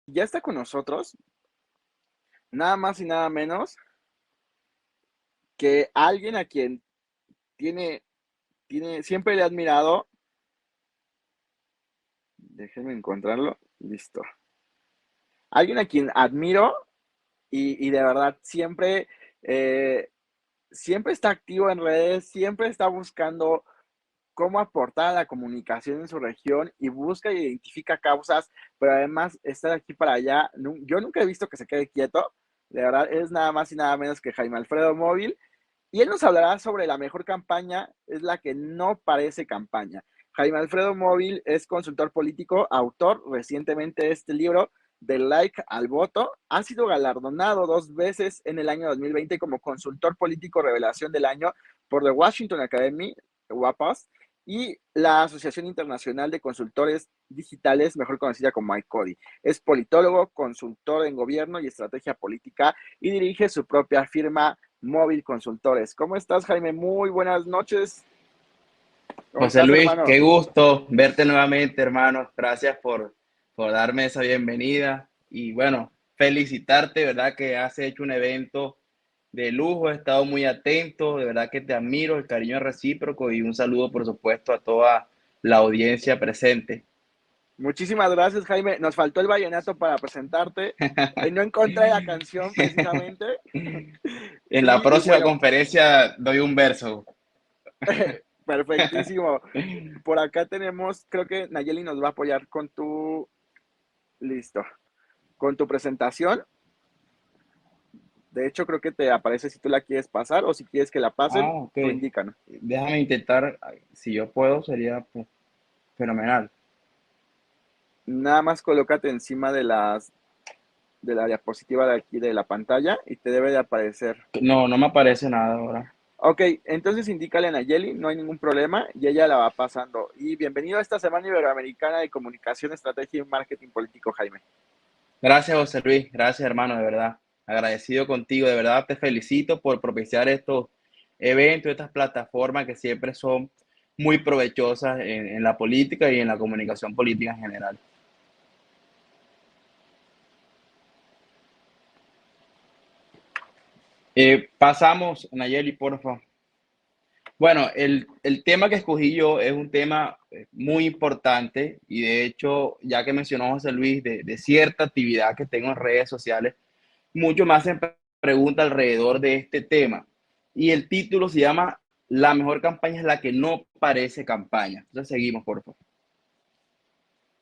Ya está con nosotros, nada más y nada menos que alguien a quien tiene, siempre le he admirado. Déjenme encontrarlo. Listo. Alguien a quien admiro y de verdad eh, siempre está activo en redes, siempre está buscando cómo aportar a la comunicación en su región y busca e identifica causas, pero además está de aquí para allá. Yo nunca he visto que se quede quieto. De verdad, es nada más y nada menos que Jaime Alfredo Móvil. Y él nos hablará sobre la mejor campaña, es la que no parece campaña. Jaime Alfredo Móvil es consultor político, autor recientemente de este libro, Del like al voto. Ha sido galardonado 2 veces en el año 2020 como consultor político revelación del año por The Washington Academy, WAPAS, y la Asociación Internacional de Consultores Digitales, mejor conocida como ICODI. Es politólogo, consultor en gobierno y estrategia política y dirige su propia firma Móvil Consultores. ¿Cómo estás, Jaime? Muy buenas noches. ¿Cómo José estás, Luis, hermano? qué gusto verte nuevamente, hermano. Gracias por darme esa bienvenida. Y bueno, felicitarte, ¿verdad? Que has hecho un evento de lujo, he estado muy atento, de verdad que te admiro, el cariño es recíproco y un saludo, por supuesto, a toda la audiencia presente. Muchísimas gracias, Jaime. Nos faltó el vallenato para presentarte. No encontré la canción precisamente. En la Y próxima bueno, conferencia doy un verso. perfectísimo. Por acá tenemos, creo que Nayeli nos va a apoyar con listo, con tu presentación. De hecho, creo que te aparece si tú la quieres pasar o si quieres que la pasen, Ok. tú indícanos. Déjame intentar, si yo puedo, sería pues, fenomenal. Nada más colócate encima de la diapositiva de aquí de la pantalla y te debe de aparecer. No, no me aparece nada ahora. Ok, entonces indícale a Nayeli, no hay ningún problema y ella la va pasando. Y bienvenido a esta Semana Iberoamericana de Comunicación, Estrategia y Marketing Político, Jaime. Gracias, José Luis. Gracias, hermano, de verdad. Agradecido contigo. De verdad te felicito por propiciar estos eventos, estas plataformas que siempre son muy provechosas en la política y en la comunicación política en general. Pasamos, Nayeli, porfa. Bueno, el tema que escogí yo es un tema muy importante y de hecho, ya que mencionó José Luis de cierta actividad que tengo en redes sociales, mucho más se pregunta alrededor de este tema. Y el título se llama La mejor campaña es la que no parece campaña. Entonces seguimos, por favor.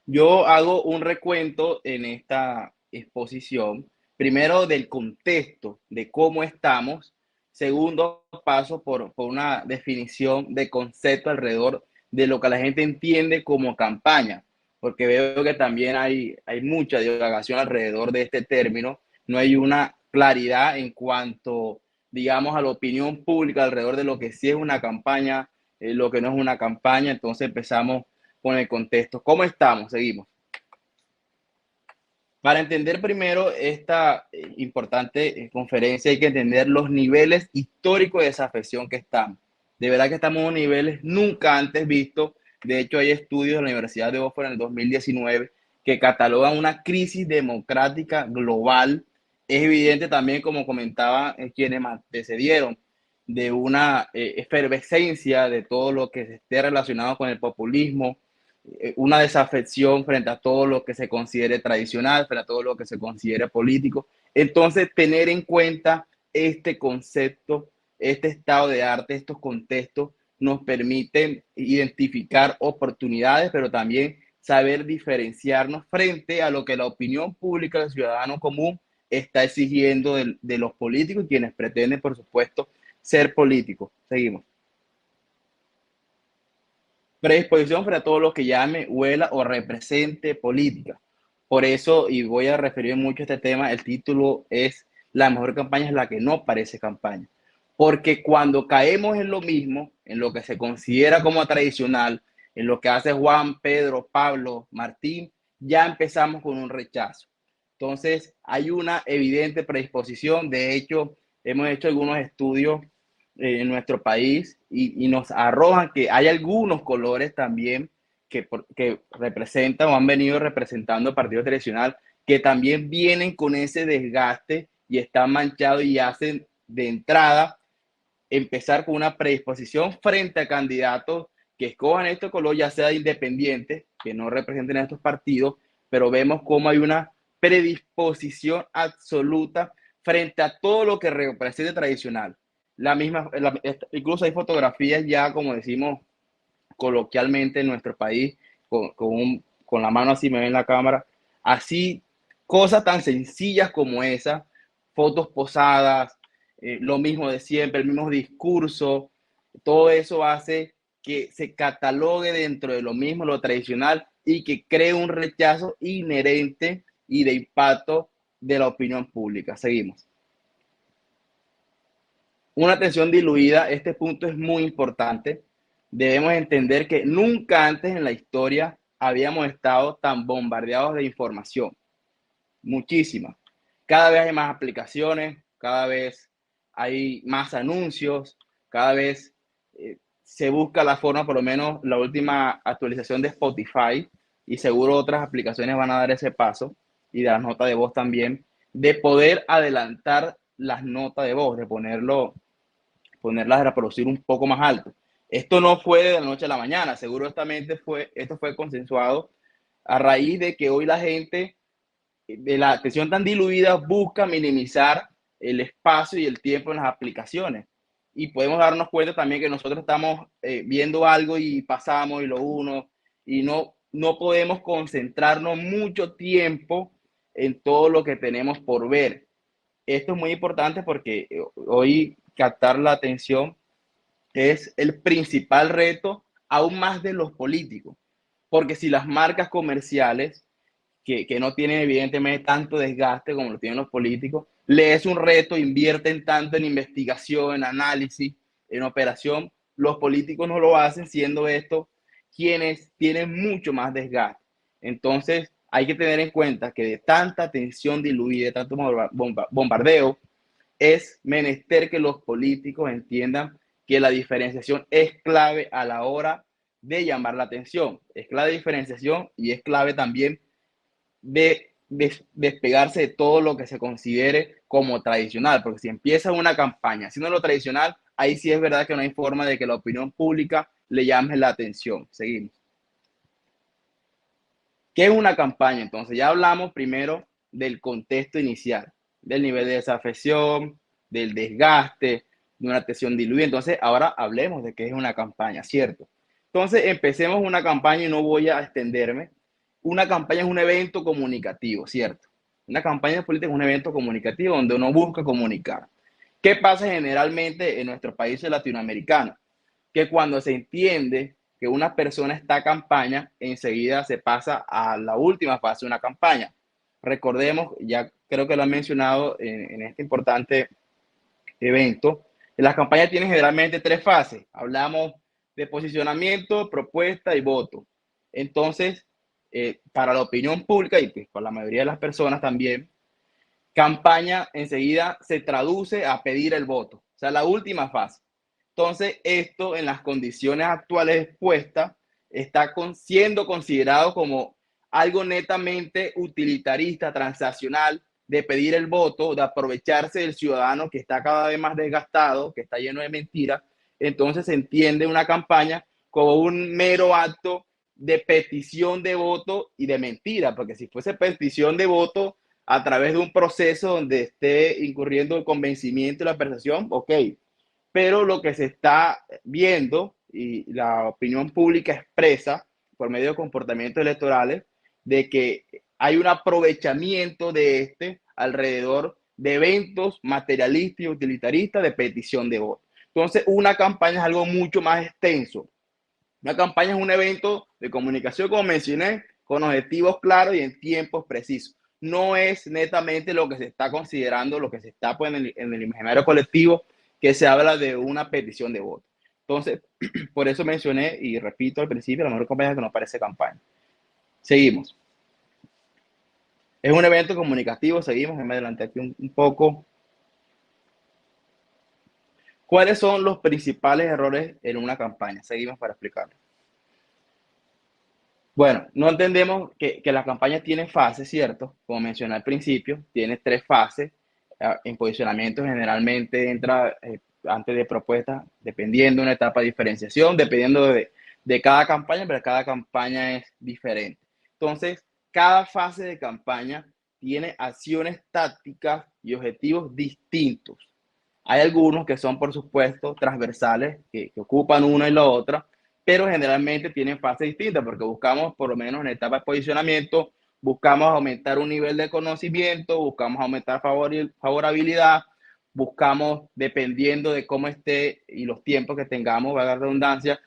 Yo hago un recuento en esta exposición, primero del contexto, de cómo estamos. Segundo, paso por una definición de concepto alrededor de lo que la gente entiende como campaña, porque veo que también hay mucha divagación alrededor de este término. No hay una claridad en cuanto, digamos, a la opinión pública alrededor de lo que sí es una campaña, lo que no es una campaña. Entonces empezamos con el contexto. ¿Cómo estamos? Seguimos. Para entender primero esta importante conferencia hay que entender los niveles históricos de desafección que estamos. De verdad que estamos en niveles nunca antes vistos. De hecho, hay estudios de la Universidad de Oxford en el 2019 que catalogan una crisis democrática global. Es evidente también, como comentaba quienes me antecedieron, de una efervescencia de todo lo que esté relacionado con el populismo, una desafección frente a todo lo que se considere tradicional, frente a todo lo que se considere político. Entonces, tener en cuenta este concepto, este estado de arte, estos contextos, nos permiten identificar oportunidades, pero también saber diferenciarnos frente a lo que la opinión pública del ciudadano común está exigiendo de los políticos y quienes pretenden, por supuesto, ser políticos. Seguimos. Predisposición frente a todo lo que llame, huela o represente política. Por eso, y voy a referir mucho a este tema, el título es La mejor campaña es la que no parece campaña. Porque cuando caemos en lo mismo, en lo que se considera como tradicional, en lo que hace Juan, Pedro, Pablo, Martín, ya empezamos con un rechazo. Entonces, hay una evidente predisposición. De hecho, hemos hecho algunos estudios en nuestro país y nos arrojan que hay algunos colores también que representan o han venido representando el partido tradicional que también vienen con ese desgaste y están manchados y hacen de entrada empezar con una predisposición frente a candidatos que escojan este color, ya sea de independientes, que no representen a estos partidos, pero vemos cómo hay una predisposición absoluta frente a todo lo que represente tradicional. Incluso hay fotografías ya, como decimos coloquialmente en nuestro país, con la mano así, me ven en la cámara, así, cosas tan sencillas como esa, fotos posadas, lo mismo de siempre, el mismo discurso, todo eso hace que se catalogue dentro de lo mismo, lo tradicional, y que cree un rechazo inherente y de impacto de la opinión pública. Seguimos. Una atención diluida, este punto es muy importante. Debemos entender que nunca antes en la historia habíamos estado tan bombardeados de información. Muchísima. Cada vez hay más aplicaciones, cada vez hay más anuncios, cada vez se busca la forma, por lo menos la última actualización de Spotify, y seguro otras aplicaciones van a dar ese paso, y de las notas de voz también, de poder adelantar las notas de voz, de ponerlas a reproducir un poco más alto. Esto no fue de la noche a la mañana, seguramente esto fue consensuado a raíz de que hoy la gente de la atención tan diluida busca minimizar el espacio y el tiempo en las aplicaciones. Y podemos darnos cuenta también que nosotros estamos viendo algo y pasamos y lo uno, y no podemos concentrarnos mucho tiempo en todo lo que tenemos por ver. Esto es muy importante porque hoy captar la atención es el principal reto, aún más de los políticos. Porque si las marcas comerciales que no tienen evidentemente tanto desgaste como lo tienen los políticos, les es un reto, invierten tanto en investigación, en análisis, en operación, los políticos no lo hacen, siendo estos quienes tienen mucho más desgaste. Entonces, hay que tener en cuenta que de tanta atención diluida, de tanto bombardeo, es menester que los políticos entiendan que la diferenciación es clave a la hora de llamar la atención. Es clave diferenciación y es clave también de despegarse de todo lo que se considere como tradicional, porque si empieza una campaña haciendo lo tradicional, ahí sí es verdad que no hay forma de que la opinión pública le llame la atención. Seguimos. ¿Qué es una campaña? Entonces, ya hablamos primero del contexto inicial, del nivel de desafección, del desgaste, de una atención diluida. Entonces, ahora hablemos de qué es una campaña, ¿cierto? Entonces, empecemos una campaña y no voy a extenderme. Una campaña es un evento comunicativo, ¿cierto? Una campaña política es un evento comunicativo donde uno busca comunicar. ¿Qué pasa generalmente en nuestros países latinoamericanos? Que cuando se entiende que una persona está campaña, enseguida se pasa a la última fase de una campaña. Recordemos, ya creo que lo han mencionado en este importante evento, las campañas tienen generalmente tres fases. Hablamos de posicionamiento, propuesta y voto. Entonces, para la opinión pública y pues, para la mayoría de las personas también, campaña enseguida se traduce a pedir el voto, o sea, la última fase. Entonces, esto en las condiciones actuales expuestas está siendo considerado como algo netamente utilitarista, transaccional, de pedir el voto, de aprovecharse del ciudadano que está cada vez más desgastado, que está lleno de mentiras. Entonces se entiende una campaña como un mero acto de petición de voto y de mentira, porque si fuese petición de voto a través de un proceso donde esté incurriendo el convencimiento y la percepción, ok, pero lo que se está viendo y la opinión pública expresa por medio de comportamientos electorales de que hay un aprovechamiento de alrededor de eventos materialistas y utilitaristas de petición de voto. Entonces, una campaña es algo mucho más extenso. Una campaña es un evento de comunicación, como mencioné, con objetivos claros y en tiempos precisos. No es netamente lo que se está considerando, lo que se está pues, en el imaginario colectivo, que se habla de una petición de voto. Entonces, por eso mencioné y repito al principio, la mejor campaña que nos parece campaña. Seguimos. Es un evento comunicativo, seguimos, me adelanté aquí un poco. ¿Cuáles son los principales errores en una campaña? Seguimos para explicarlo. Bueno, no entendemos que la campaña tiene fases, ¿cierto? Como mencioné al principio, tiene tres fases. En posicionamiento generalmente entra antes de propuesta, dependiendo de una etapa de diferenciación, dependiendo de cada campaña, pero cada campaña es diferente. Entonces, cada fase de campaña tiene acciones tácticas y objetivos distintos. Hay algunos que son, por supuesto, transversales, que ocupan una y la otra, pero generalmente tienen fases distintas porque buscamos, por lo menos en etapa de posicionamiento, buscamos aumentar un nivel de conocimiento, buscamos aumentar favorabilidad, buscamos, dependiendo de cómo esté y los tiempos que tengamos, valga la redundancia,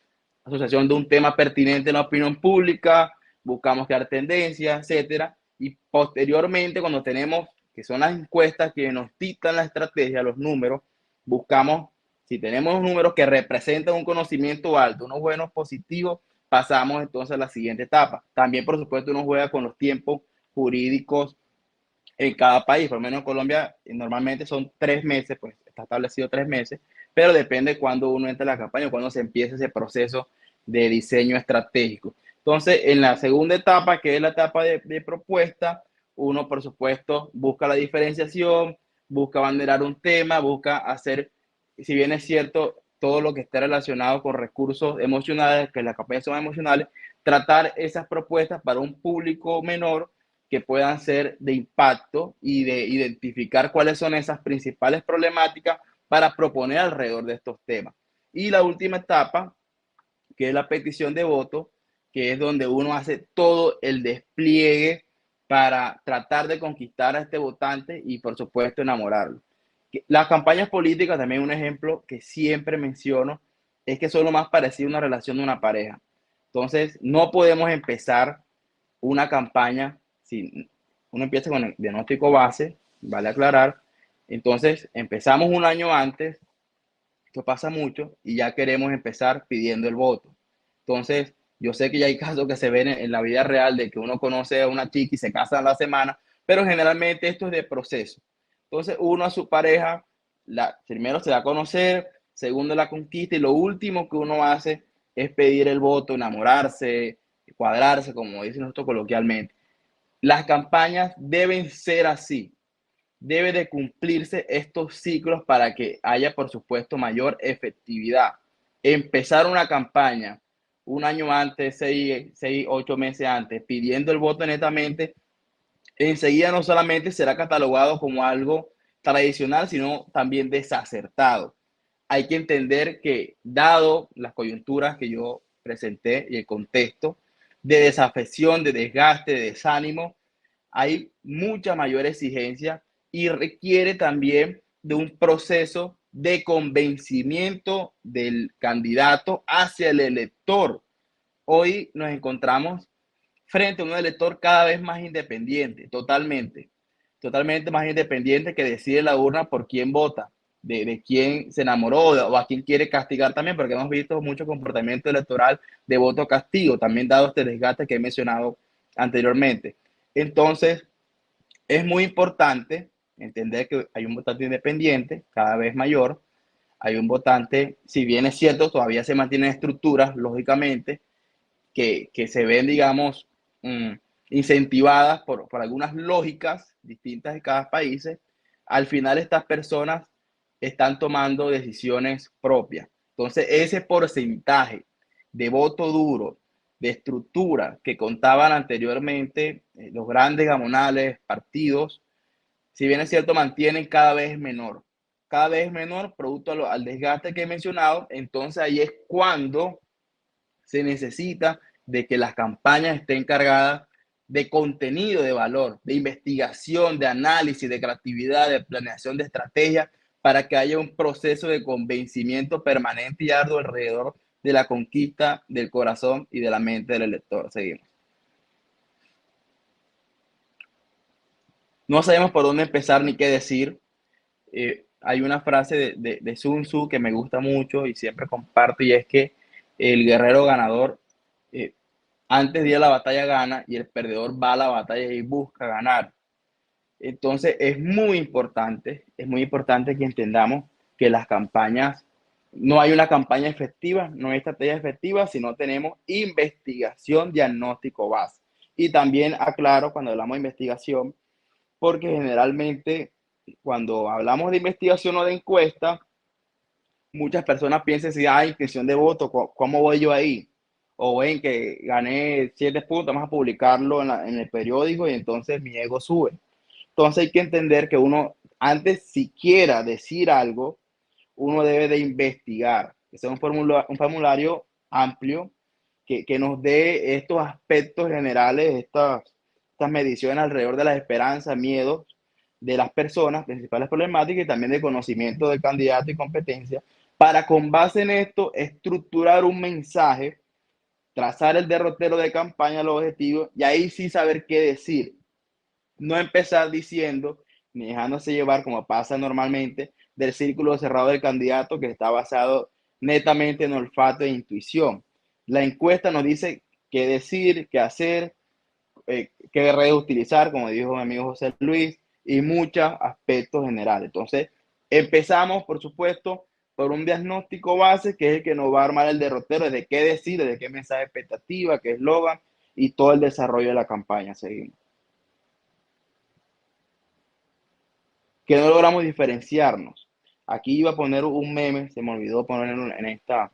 asociación de un tema pertinente en la opinión pública, buscamos crear tendencias, etcétera. Y posteriormente, cuando tenemos, que son las encuestas que nos dictan la estrategia, los números, buscamos, si tenemos números que representan un conocimiento alto, unos buenos positivos, pasamos entonces a la siguiente etapa. También, por supuesto, uno juega con los tiempos jurídicos en cada país. Por lo menos en Colombia normalmente son 3 meses, pues está establecido 3 meses, pero depende de cuándo uno entra en la campaña o cuándo se empieza ese proceso de diseño estratégico. Entonces, en la segunda etapa, que es la etapa de propuesta, uno, por supuesto, busca la diferenciación, busca abanderar un tema, busca hacer, si bien es cierto, todo lo que esté relacionado con recursos emocionales, que las campañas son emocionales, tratar esas propuestas para un público menor que puedan ser de impacto y de identificar cuáles son esas principales problemáticas para proponer alrededor de estos temas. Y la última etapa, que es la petición de voto, que es donde uno hace todo el despliegue para tratar de conquistar a este votante y, por supuesto, enamorarlo. Las campañas políticas, también un ejemplo que siempre menciono, es que son lo más parecido a una relación de una pareja. Entonces, no podemos empezar una campaña, si uno empieza con el diagnóstico base, vale aclarar, entonces empezamos un año antes, esto pasa mucho, y ya queremos empezar pidiendo el voto. Entonces, yo sé que ya hay casos que se ven en la vida real de que uno conoce a una chica y se casa a la semana, pero generalmente esto es de proceso. Entonces, uno a su pareja, primero se da a conocer, segundo la conquista, y lo último que uno hace es pedir el voto, enamorarse, cuadrarse, como dicen nosotros coloquialmente. Las campañas deben ser así. Debe de cumplirse estos ciclos para que haya, por supuesto, mayor efectividad. Empezar una campaña un año antes, 8 meses antes, pidiendo el voto netamente, enseguida no solamente será catalogado como algo tradicional, sino también desacertado. Hay que entender que, dado las coyunturas que yo presenté y el contexto de desafección, de desgaste, de desánimo, hay mucha mayor exigencia y requiere también de un proceso de convencimiento del candidato hacia el elector. Hoy nos encontramos frente a un elector cada vez más independiente, totalmente más independiente, que decide la urna por quién vota, de quién se enamoró o a quién quiere castigar también, porque hemos visto mucho comportamiento electoral de voto castigo, también dado este desgaste que he mencionado anteriormente. Entonces, es muy importante entender que hay un votante independiente cada vez mayor, hay un votante, si bien es cierto, todavía se mantienen estructuras, lógicamente, que se ven, digamos, incentivadas por algunas lógicas distintas de cada país. Al final estas personas están tomando decisiones propias. Entonces, ese porcentaje de voto duro, de estructura que contaban anteriormente los grandes gamonales, partidos, si bien es cierto, mantienen cada vez menor producto al desgaste que he mencionado. Entonces ahí es cuando se necesita de que las campañas estén cargadas de contenido de valor, de investigación, de análisis, de creatividad, de planeación de estrategia, para que haya un proceso de convencimiento permanente y arduo alrededor de la conquista del corazón y de la mente del elector. Seguimos. No sabemos por dónde empezar ni qué decir. Hay una frase de Sun Tzu que me gusta mucho y siempre comparto, y es que el guerrero ganador eh, antes de ir a la batalla gana, y el perdedor va a la batalla y busca ganar. Entonces es muy importante que entendamos que las campañas No hay una campaña efectiva, no hay estrategia efectiva si no tenemos investigación, diagnóstico, base. Y también aclaro cuando hablamos de investigación, porque generalmente cuando hablamos de investigación o de encuesta, muchas personas piensan si hay intención de voto, ¿cómo voy yo ahí? O en que gané 7 puntos, vamos a publicarlo en el periódico y entonces mi ego sube. Entonces hay que entender que uno, antes siquiera decir algo, uno debe de investigar. Ese es un formulario amplio que nos dé estos aspectos generales, estas mediciones alrededor de las esperanzas, miedos de las personas, principales problemáticas y también de conocimiento del candidato y competencia, para con base en esto estructurar un mensaje, trazar el derrotero de campaña, los objetivos y ahí sí saber qué decir. No empezar diciendo ni dejándose llevar como pasa normalmente del círculo cerrado del candidato que está basado netamente en olfato e intuición. La encuesta nos dice qué decir, qué hacer, qué redes utilizar, como dijo mi amigo José Luis, y muchos aspectos generales. Entonces, empezamos, por supuesto, por un diagnóstico base, que es el que nos va a armar el derrotero, de qué decir, de qué mensaje expectativa, qué eslogan y todo el desarrollo de la campaña. Seguimos. Que no logramos diferenciarnos. Aquí iba a poner un meme, se me olvidó ponerlo en esta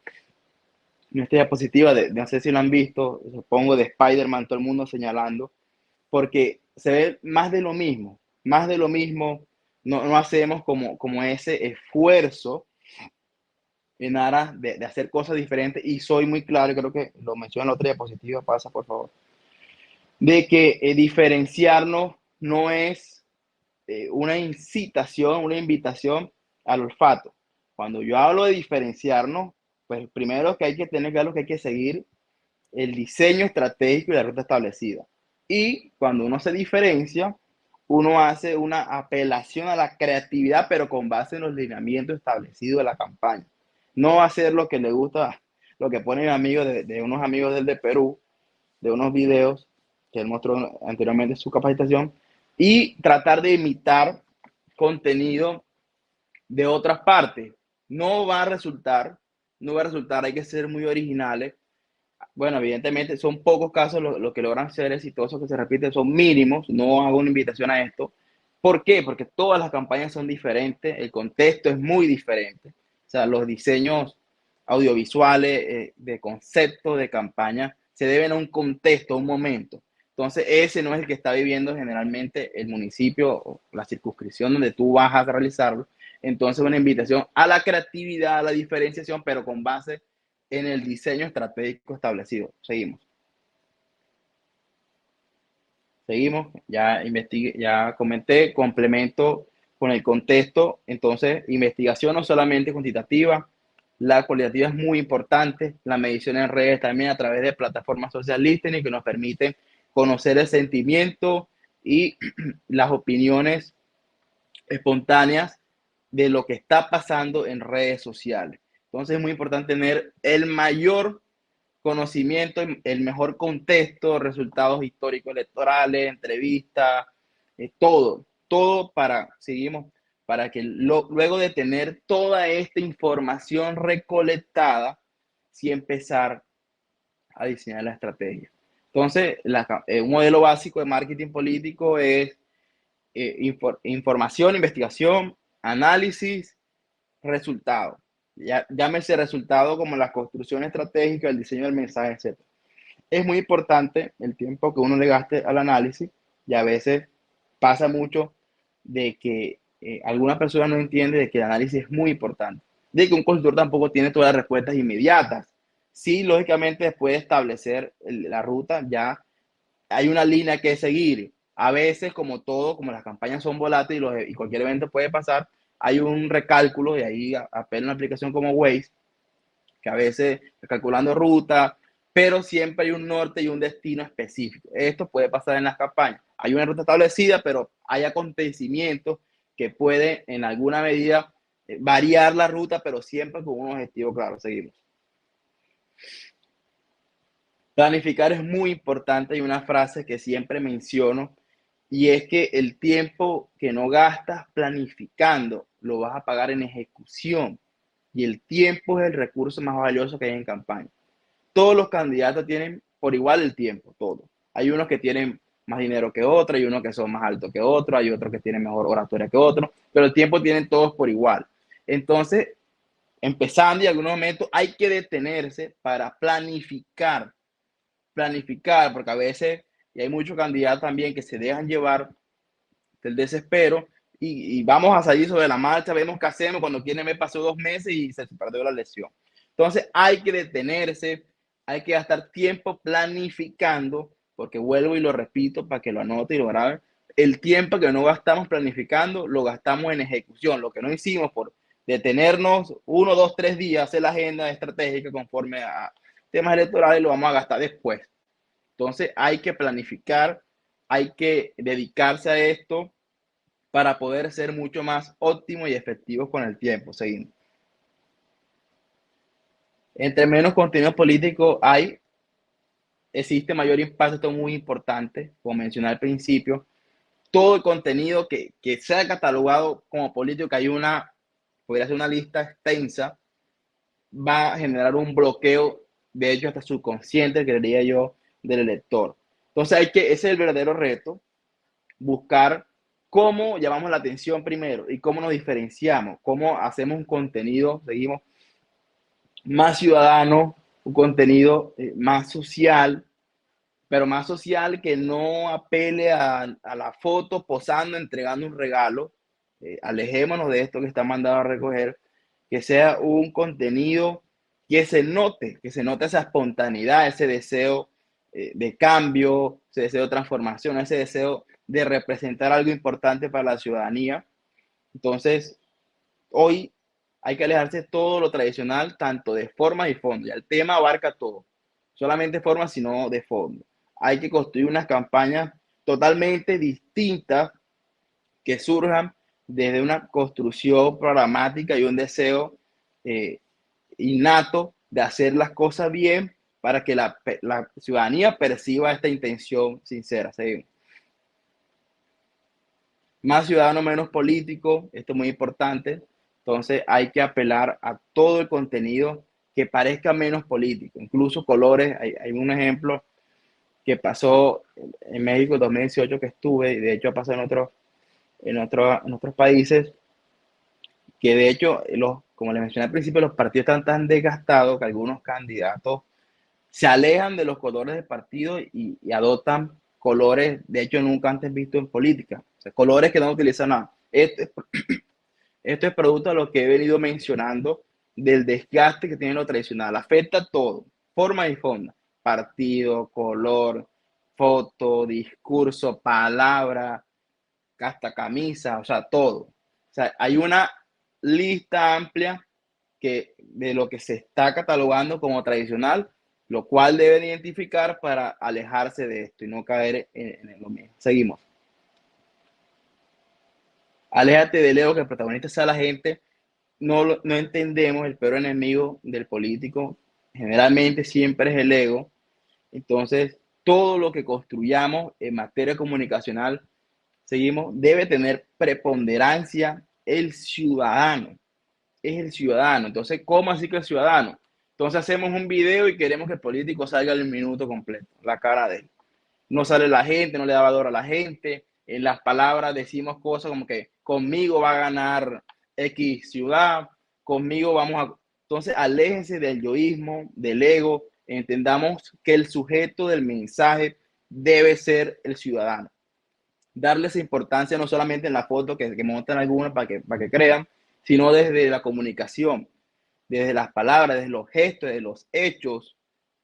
diapositiva, no sé si lo han visto, supongo de Spider-Man, todo el mundo señalando, porque se ve más de lo mismo, no hacemos como ese esfuerzo en aras de hacer cosas diferentes y soy muy claro, creo que lo mencioné en la otra diapositiva, pasa por favor, de que diferenciarnos no es una incitación, una invitación al olfato. Cuando yo hablo de diferenciarnos, pues primero que hay que tener claro que hay que seguir el diseño estratégico y la ruta establecida. Y cuando uno se diferencia, uno hace una apelación a la creatividad, pero con base en los lineamientos establecidos de la campaña. No hacer lo que le gusta, lo que pone mi amigo de unos amigos del de Perú, de unos videos que él mostró anteriormente en su capacitación, y tratar de imitar contenido de otras partes. No va a resultar, no va a resultar, hay que ser muy originales. Bueno, evidentemente son pocos casos los que logran ser exitosos, que se repiten, son mínimos, no hago una invitación a esto. ¿Por qué? Porque todas las campañas son diferentes, el contexto es muy diferente, o sea, los diseños audiovisuales, de concepto, de campaña, se deben a un contexto, a un momento. Entonces, ese no es el que está viviendo generalmente el municipio o la circunscripción donde tú vas a realizarlo. Entonces, una invitación a la creatividad, a la diferenciación, pero con base en el diseño estratégico establecido. Seguimos. Seguimos. Ya investigué, ya comenté, complemento con el contexto. Entonces, investigación no solamente cuantitativa, la cualitativa es muy importante. La medición en redes también a través de plataformas social listening que nos permiten conocer el sentimiento y las opiniones espontáneas de lo que está pasando en redes sociales. Entonces es muy importante tener el mayor conocimiento, el mejor contexto, resultados históricos electorales, entrevistas, todo seguimos, para que luego de tener toda esta información recolectada, sí empezar a diseñar la estrategia. Entonces, un modelo básico de marketing político es información, investigación, análisis, resultado. Llámese resultado como la construcción estratégica, el diseño del mensaje, etc. Es muy importante el tiempo que uno le gaste al análisis y a veces pasa mucho de que algunas personas no entienden de que el análisis es muy importante, de que un consultor tampoco tiene todas las respuestas inmediatas. Sí, lógicamente después de establecer la ruta ya hay una línea que seguir. A veces, como todo, como las campañas son volátiles y cualquier evento puede pasar, hay un recálculo y ahí apela una aplicación como Waze, que a veces calculando ruta, pero siempre hay un norte y un destino específico. Esto puede pasar en las campañas. Hay una ruta establecida, pero hay acontecimientos que pueden en alguna medida variar la ruta, pero siempre con un objetivo claro. Seguimos. Planificar es muy importante y una frase que siempre menciono y es que el tiempo que no gastas planificando lo vas a pagar en ejecución. y el tiempo es el recurso más valioso que hay en campaña. Todos los candidatos tienen por igual el tiempo, todos. Hay unos que tienen más dinero que otros, hay unos que son más altos que otros, hay otros que tienen mejor oratoria que otros, pero el tiempo tienen todos por igual. Entonces, empezando y en algún momento hay que detenerse para planificar, porque a veces, y hay muchos candidatos también que se dejan llevar del desespero y vamos a salir sobre la marcha, vemos qué hacemos cuando quieren me pasó 2 meses y se perdió la lesión. Entonces hay que detenerse, hay que gastar tiempo planificando, porque vuelvo y lo repito para que lo anote y lo grabe, el tiempo que no gastamos planificando lo gastamos en ejecución, lo que no hicimos por detenernos 1, 2, 3 días, hacer la agenda estratégica conforme a temas electorales, lo vamos a gastar después. Entonces hay que planificar, hay que dedicarse a esto para poder ser mucho más óptimos y efectivos con el tiempo. Seguimos. Entre menos contenido político hay, existe mayor impacto. Esto es muy importante, como mencioné al principio. Todo el contenido que sea catalogado como político, que hay podría ser una lista extensa, va a generar un bloqueo, de hecho, hasta subconsciente, creería yo, del elector. Entonces, ese es el verdadero reto, buscar cómo llamamos la atención primero y cómo nos diferenciamos, cómo hacemos un contenido, seguimos, más ciudadano, un contenido más social, pero más social que no apele a la foto posando, entregando un regalo. Alejémonos de esto que está mandado a recoger, que sea un contenido que se note esa espontaneidad, ese deseo de cambio, ese deseo de transformación, ese deseo de representar algo importante para la ciudadanía. Entonces, hoy hay que alejarse de todo lo tradicional, tanto de forma y fondo. Ya el tema abarca todo, solamente forma, sino de fondo. Hay que construir unas campañas totalmente distintas que surjan desde una construcción programática y un deseo eh, innato de hacer las cosas bien para que la ciudadanía perciba esta intención sincera. Seguimos. Más ciudadano, menos político, esto es muy importante. Entonces hay que apelar a todo el contenido que parezca menos político, incluso colores. Hay un ejemplo que pasó en México en 2018 que estuve, y de hecho ha pasado en otros países, que de hecho, como les mencioné al principio, los partidos están tan desgastados que algunos candidatos se alejan de los colores del partido y adoptan colores, de hecho, nunca antes vistos en política. O sea, colores que no utilizan nada. Esto es producto de lo que he venido mencionando, del desgaste que tiene lo tradicional. Afecta todo, forma y fondo. Partido, color, foto, discurso, palabra, hasta camisa, o sea, todo. O sea, hay una lista amplia de lo que se está catalogando como tradicional, lo cual deben identificar para alejarse de esto y no caer en lo mismo. Seguimos. Aléjate del ego, que el protagonista sea la gente. No entendemos el peor enemigo del político. Generalmente siempre es el ego. Entonces, todo lo que construyamos en materia comunicacional, seguimos, debe tener preponderancia el ciudadano. Es el ciudadano. Entonces, ¿cómo así que el ciudadano? Entonces hacemos un video y queremos que el político salga el minuto completo, la cara de él. No sale la gente, no le da valor a la gente. En las palabras decimos cosas como que conmigo va a ganar X ciudad, conmigo vamos a... Entonces, aléjense del yoísmo, del ego, entendamos que el sujeto del mensaje debe ser el ciudadano. Darle esa importancia no solamente en la foto que montan algunos para que crean, sino desde la comunicación, desde las palabras, desde los gestos, desde los hechos.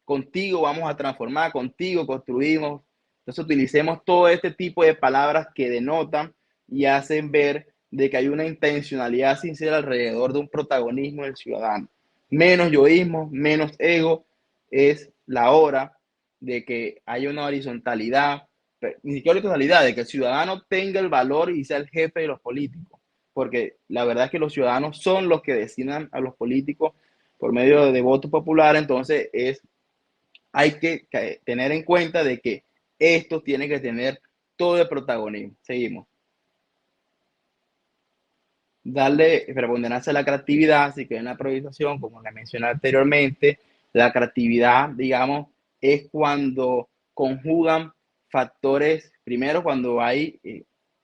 Contigo vamos a transformar, contigo construimos. Entonces utilicemos todo este tipo de palabras que denotan y hacen ver de que hay una intencionalidad sincera alrededor de un protagonismo del ciudadano. Menos yoísmo, menos ego, es la hora de que haya una horizontalidad, ni siquiera horizontalidad, de que el ciudadano tenga el valor y sea el jefe de los políticos, porque la verdad es que los ciudadanos son los que designan a los políticos por medio de voto popular. Entonces hay que tener en cuenta de que esto tiene que tener todo el protagonismo. Seguimos. darle preponderancia a la creatividad, así que en la improvisación, como le mencioné anteriormente, la creatividad, digamos, es cuando conjugan factores, primero cuando hay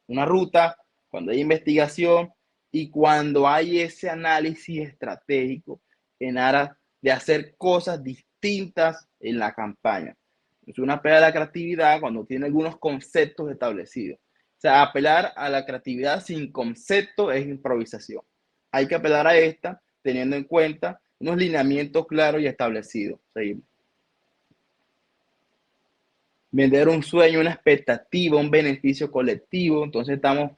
una ruta, cuando hay investigación y cuando hay ese análisis estratégico en aras de hacer cosas distintas en la campaña. Es una pelea de la creatividad cuando tiene algunos conceptos establecidos. O sea, apelar a la creatividad sin concepto es improvisación. Hay que apelar a esta teniendo en cuenta unos lineamientos claros y establecidos. Seguimos. Vender un sueño, una expectativa, un beneficio colectivo. Entonces estamos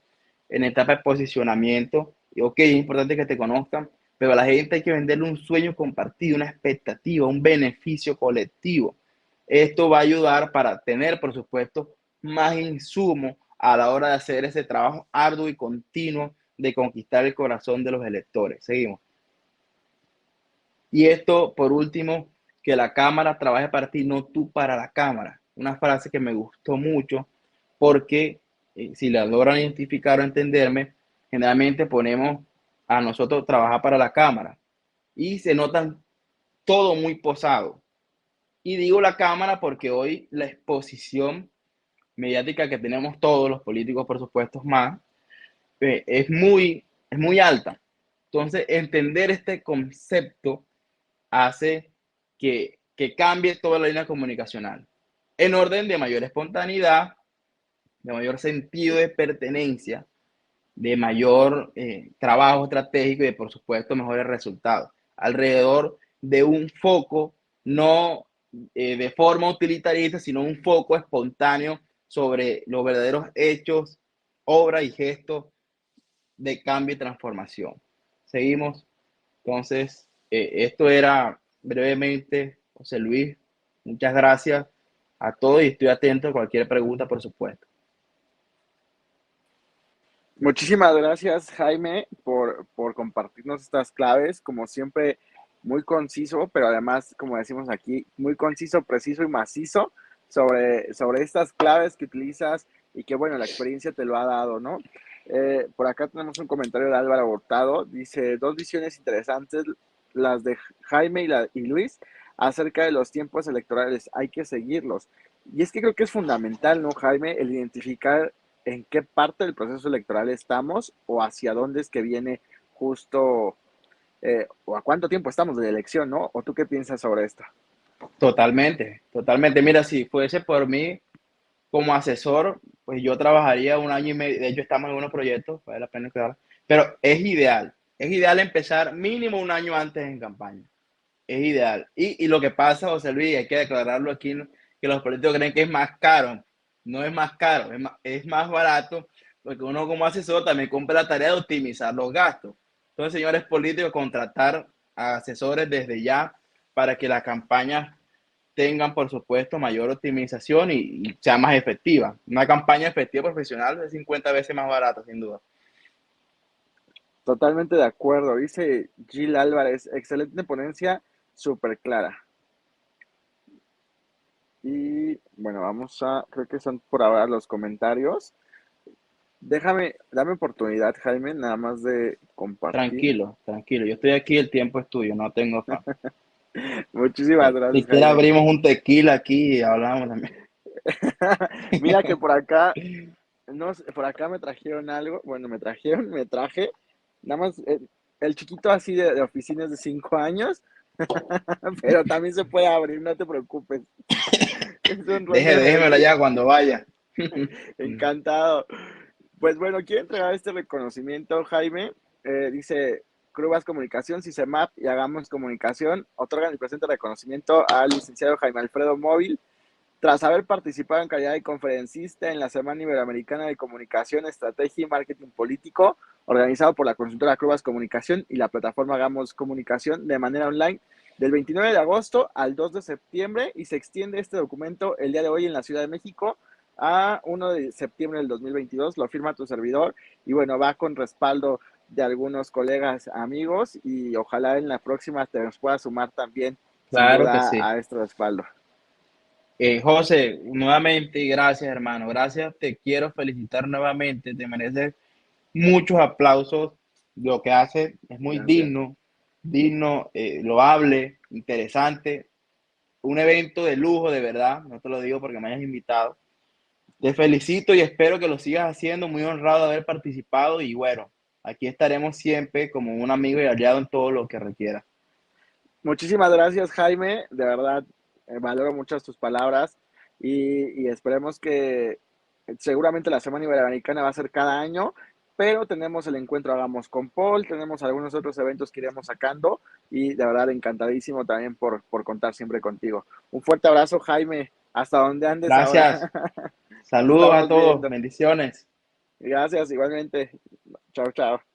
en etapa de posicionamiento. Y ok, es importante que te conozcan, pero a la gente hay que venderle un sueño compartido, una expectativa, un beneficio colectivo. Esto va a ayudar para tener, por supuesto, más insumos a la hora de hacer ese trabajo arduo y continuo de conquistar el corazón de los electores. Seguimos. Y esto, por último, que la cámara trabaje para ti, no tú para la cámara. Una frase que me gustó mucho porque si la logran identificar o entenderme, generalmente ponemos a nosotros trabajar para la cámara y se notan todo muy posado. Y digo la cámara porque hoy la exposición mediática que tenemos todos los políticos, por supuesto, más, es muy alta. Entonces, entender este concepto hace que cambie toda la línea comunicacional en orden de mayor espontaneidad, de mayor sentido de pertenencia, de mayor trabajo estratégico y de, por supuesto, mejores resultados. Alrededor de un foco, no de forma utilitarista, sino un foco espontáneo sobre los verdaderos hechos, obras y gestos de cambio y transformación. Seguimos. Entonces, esto era brevemente, José Luis. Muchas gracias a todos y estoy atento a cualquier pregunta, por supuesto. Muchísimas gracias, Jaime, por compartirnos estas claves. Como siempre, muy conciso, pero además, como decimos aquí, muy conciso, preciso y macizo sobre estas claves que utilizas y que, bueno, la experiencia te lo ha dado, ¿no? Por acá tenemos un comentario de Álvaro Hurtado. Dice, dos visiones interesantes, las de Jaime y Luis, acerca de los tiempos electorales. Hay que seguirlos. Y es que creo que es fundamental, ¿no, Jaime? El identificar en qué parte del proceso electoral estamos o hacia dónde es que viene justo, o a cuánto tiempo estamos de la elección, ¿no? ¿O tú qué piensas sobre esto? Totalmente, totalmente. Mira, si fuese por mí como asesor, pues yo trabajaría un año y medio. De hecho, estamos en unos proyectos, vale la pena quedar. Pero es ideal empezar mínimo un año antes en campaña. Es ideal. Y lo que pasa, José Luis, hay que declararlo aquí, ¿no? Que los políticos creen que es más caro. No es más caro, es más barato, porque uno como asesor también cumple la tarea de optimizar los gastos. Entonces, señores políticos, contratar a asesores desde ya para que las campañas tengan, por supuesto, mayor optimización y sea más efectiva. Una campaña efectiva profesional es 50 veces más barata, sin duda. Totalmente de acuerdo. Dice Gil Álvarez, excelente ponencia, súper clara. Y bueno, creo que son por ahora los comentarios. Dame oportunidad, Jaime, nada más de compartir. Tranquilo, tranquilo. Yo estoy aquí, el tiempo es tuyo, no tengo afán. Muchísimas Si gracias, quieres Jaime. abrimos un tequila aquí y hablamos también. Mira que por acá, no sé, por acá me trajeron algo, bueno, me traje, nada más el chiquito así de oficinas de 5 años, pero también se puede abrir, no te preocupes. Es un ron de Déjemelo Medellín, ya cuando vaya. encantado. Pues bueno, quiero entregar este reconocimiento, Jaime. Dice Crubas Comunicación, CICEMAP y Hagamos Comunicación, otorgan el presente reconocimiento al licenciado Jaime Alfredo Móvil, tras haber participado en calidad de conferencista en la Semana Iberoamericana de Comunicación, Estrategia y Marketing Político, organizado por la consultora Crubas Comunicación y la plataforma Hagamos Comunicación de manera online, del 29 de agosto al 2 de septiembre, y se extiende este documento el día de hoy en la Ciudad de México a 1 de septiembre del 2022. Lo firma tu servidor y bueno, va con respaldo de algunos colegas, amigos, y ojalá en la próxima te nos pueda sumar también, sin Claro que duda, sí. a este respaldo. José, nuevamente, gracias, hermano. Gracias, te quiero felicitar nuevamente. Te mereces muchos aplausos lo que hace es muy Gracias. digno, loable, interesante, un evento de lujo, de verdad, no te lo digo porque me hayas invitado. Te felicito y espero que lo sigas haciendo, muy honrado de haber participado y bueno, aquí estaremos siempre como un amigo y aliado en todo lo que requiera. Muchísimas gracias, Jaime. De verdad, valoro mucho tus palabras y esperemos que seguramente la Semana Iberoamericana va a ser cada año, pero tenemos el encuentro Hagamos con Paul, tenemos algunos otros eventos que iremos sacando y de verdad encantadísimo también por contar siempre contigo. Un fuerte abrazo, Jaime, hasta donde andes ahora. Gracias, Nos saludos a estamos todos, viendo. bendiciones. Gracias, igualmente. Chao, chao.